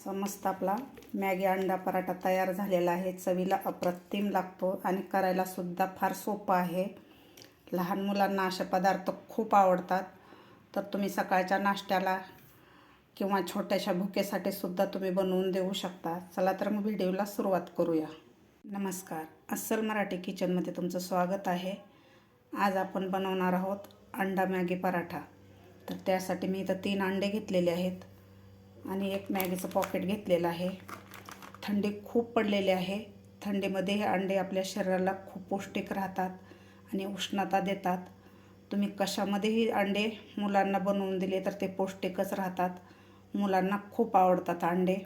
असा मस्त आपला मॅगी अंडा पराठा तयार झालेला आहे। चवीला अप्रतिम लागतो आणि करायला सुद्धा फार सोपं आहे। लहान मुलांना असे पदार्थ खूप आवडतात, तर तुम्ही सकाळच्या नाश्त्याला किंवा छोट्याशा भुकेसाठी सुद्धा तुम्ही बनवून देऊ शकता। चला तर मग व्हिडिओला सुरुवात करूया। नमस्कार, अस्सल मराठी किचनमध्ये तुमचं स्वागत आहे। आज आपण बनवणार आहोत अंडा मॅगी पराठा। तर त्यासाठी मी इथं 3 अंडे घेतलेले आहेत आणि एक मॅगीचं पॉकेट घेतलेलं आहे। थंडी खूप पडलेली आहे। थंडीमध्ये हे अंडे आपल्या शरीराला खूप पौष्टिक राहतात आणि उष्णता देतात। तुम्ही कशामध्येही अंडे मुलांना बनवून दिले तर ते पौष्टिकच राहतात। मुलांना खूप आवडतात अंडे।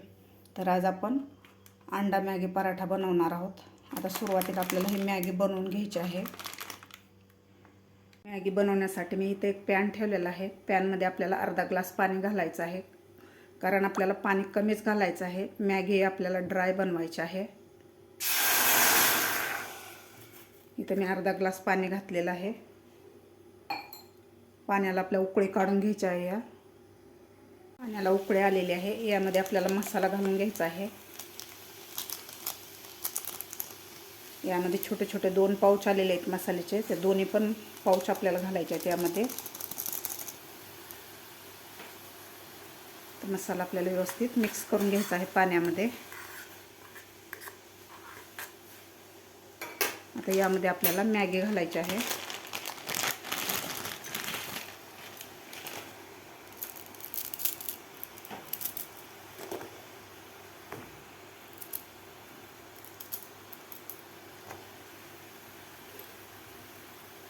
तर आज आपण अंडा मॅगी पराठा बनवणार आहोत। आता सुरुवातीला आपल्याला ही मॅगी बनवून घ्यायची आहे। मॅगी बनवण्यासाठी मी इथे एक पॅन ठेवलेला आहे। पॅनमध्ये आपल्याला अर्धा ग्लास पाणी घालायचं आहे, कारण आपल्याला पाणी कमीच घालायचं आहे। मॅगी आपल्याला ड्राय बनवायची आहे। इथे मी अर्धा ग्लास पाणी घातलेलं आहे। पाण्याला आपल्या उकळी काढून घ्यायची आहे। या पाण्याला उकळी आलेली आहे। यामध्ये आपल्याला मसाला घालून घ्यायचा आहे। यामध्ये छोटे छोटे 2 पाउच आलेले आहेत मसाल्याचे, ते दोन्ही पण पाउच आपल्याला घालायचे आहेत यामध्ये। तर मसाला आपल्याला व्यवस्थित मिक्स करून घ्यायचा आहे पाण्यामध्ये। आता यामध्ये आपल्याला मॅगी घालायची आहे।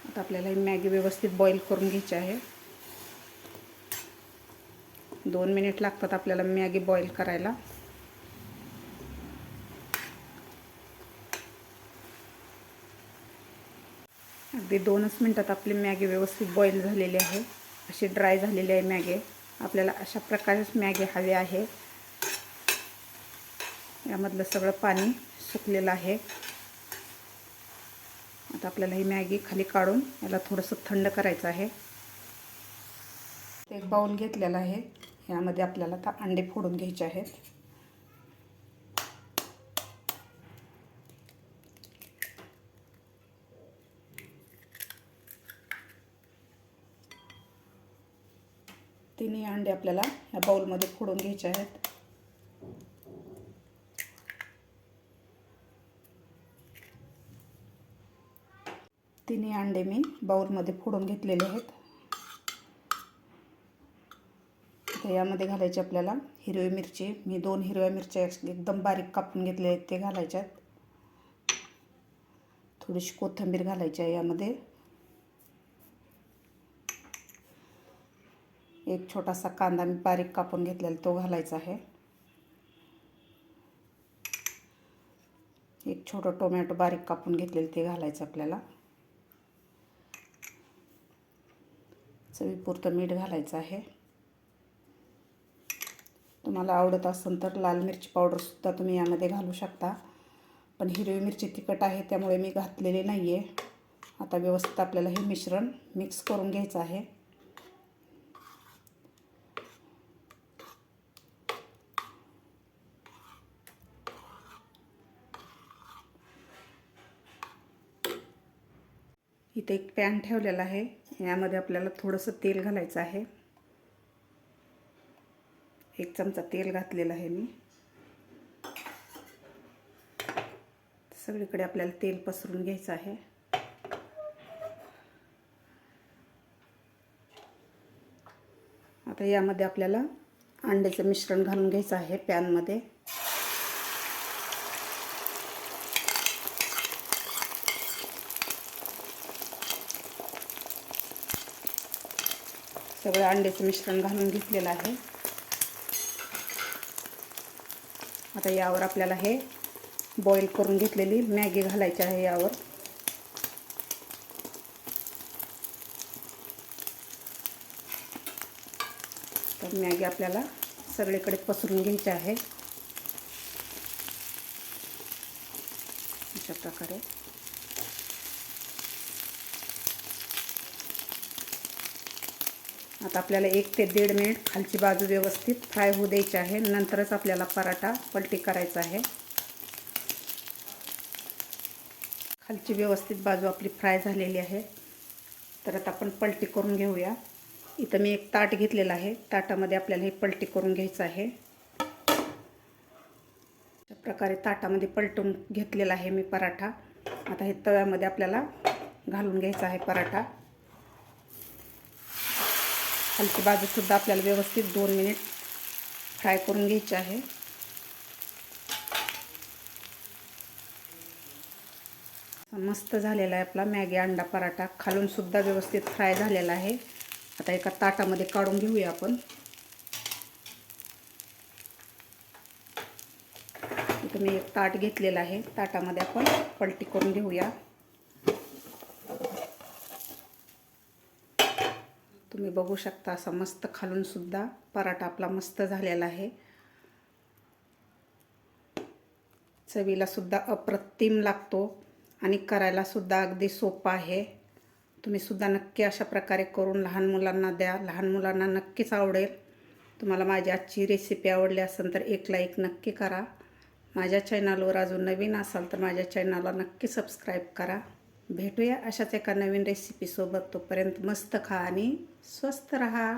आता आपल्याला ही मॅगी व्यवस्थित बॉईल करून घ्यायची आहे। 2 मिनिट लागतात आपल्याला मॅगी बॉईल करायला। अगदी 2च मिनिटात आपली मॅगी व्यवस्थित बॉईल झालेली आहे। अशी ड्राय झालेली आहे मॅगी। आपल्याला अशा प्रकारेच मॅगी हवी आहे। यामधलं सगळं पाणी सुकलेलं आहे। आता आपल्याला ही मॅगी खाली काढून याला थोडंसं थंड करायचं आहे। एक बाउल घेतलेला आहे। यामध्ये आपल्याला आता अंडे फोडून घ्यायचे आहेत। तिन्ही अंडे आपल्याला या बाउलमध्ये फोडून घ्यायचे आहेत। तिन्ही अंडे मी बाउलमध्ये फोडून घेतलेले आहेत। आता यामध्ये घालायचे आपल्याला हिरवी मिरची। मी 2 हिरव्या मिरच्या एकदम बारीक कापून घेतले आहेत, ते घालायचे आहेत। थोडीशी कोथिंबीर घालायची आहे यामध्ये। एक छोटासा कांदा मी बारीक कापून घेतलेला तो घालायचा आहे। एक छोटं टोमॅटो बारीक कापून घेतलेलं ते घालायचं आपल्याला। चवीपुरतं मीठ घालायचं आहे। तुम्हाला आवडत असेल तर लाल मिरची पावडर सुद्धा तुम्ही यामध्ये घालू शकता, पण हिरवी मिरची तिखट आहे त्यामुळे मी घातलेली नाही आहे। आता व्यवस्थित आपल्याला हे मिश्रण मिक्स करून घ्यायचं आहे। इथे एक पॅन ठेवलेला आहे। यामध्ये आपल्याला थोडंसं तेल घालायचं आहे। 1 चमचा तेल घातलेलं आहे मी। सगळीकडे आपल्याला तेल पसरून घ्यायचं आहे। आता यामध्ये आपल्याला अंड्याचं मिश्रण घालून घ्यायचं आहे पॅनमध्ये। सगळं अंड्याचं मिश्रण घालून घेतलेलं आहे। आता यावर आपल्याला हे बॉईल करून घेतलेली मॅगी घालायची आहे यावर। तर मॅगी आपल्याला सगळीकडे पसरून घ्यायची आहे अशा प्रकारे। आता आपल्याला 1 ते 1.5 मिनिट खालची बाजू व्यवस्थित फ्राय होऊ द्यायची आहे. नंतरच आपल्याला पराठा पलटी करायचा आहे. खालची व्यवस्थित बाजू आपली फ्राय झालेली आहे. तर आता आपण पलटी करून घेऊया. इथं मी एक ताट घेतलेलं आहे. ताटामध्ये आपल्याला हे पलटी करून घ्यायचं आहे. अशा प्रकारे ताटामध्ये पलटून घेतलेला आहे मी पराठा. आता हे तव्यामध्ये आपल्याला घालून घ्यायचा आहे पराठा. खालची बाजूसुद्धा आपल्याला व्यवस्थित 2 मिनिट फ्राय करून घ्यायची आहे. मस्त झालेला आहे आपला मॅगी अंडा पराठा. खालून सुद्धा व्यवस्थित फ्राय झालेला आहे. आता एका ताटामध्ये काढून घेऊया आपण. इथं मी एक ताट घेतलेलं आहे. ताटामध्ये आपण पलटी करून घेऊया. तुम्ही बघू शकता असा मस्त खालून सुद्धा पराठा आपला मस्त झालेला आहे. चवीला सुद्धा अप्रतिम लागतो आणि करायला सुद्धा अगदी सोपा आहे. तुम्ही सुद्धा नक्की अशा प्रकारे करून लहान मुलांना द्या. लहान मुलांना नक्कीच आवडेल. तुम्हाला माझी आजची रेसिपी आवडली असेल तर एक लाईक नक्की करा. माझ्या चॅनलवर अजून नवीन असाल तर माझ्या चॅनलला नक्की सबस्क्राईब करा. भेटूया अशाच एका नवीन रेसिपीसोबत. तोपर्यंत मस्त खा आणि स्वस्त रहा.